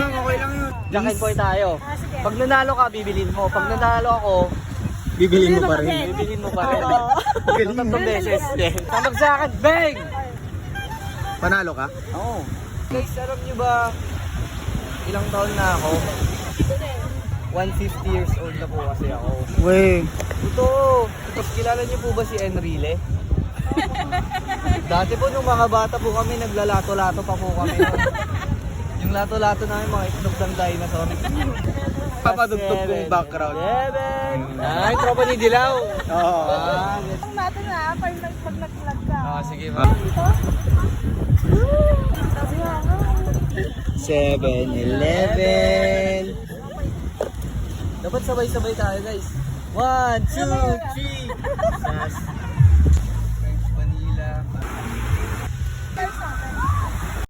lang, okay lang yun. Jack and Boy tayo. Sige. Pag nanalo ka, bibilin mo. Pag nanalo ako, Bibilin mo pa rin. bibilin mo pa rin. Galing mo. Tatlong beses. Tamag sa akin, bang! Panalo ka? Oo. Guys, alam nyo ba, ilang taon na ako? 150 years old na po kasi ako. Wey. Totoo. Tapos kilala niyo po ba si Enrile? Dati po nung mga bata po kami, naglalato-lato pa po kami. Yung lato-lato namin, mga itlog ng dinosaur. Papadugtog kong background. 7! Ay, tropa ni Dilaw. Oo. Ang natin na, pag nag-vlog ka. Sige Dito? Sabi nga nga. 7-Eleven. Dapat sabay-sabay tayo guys. 1, 2, 3.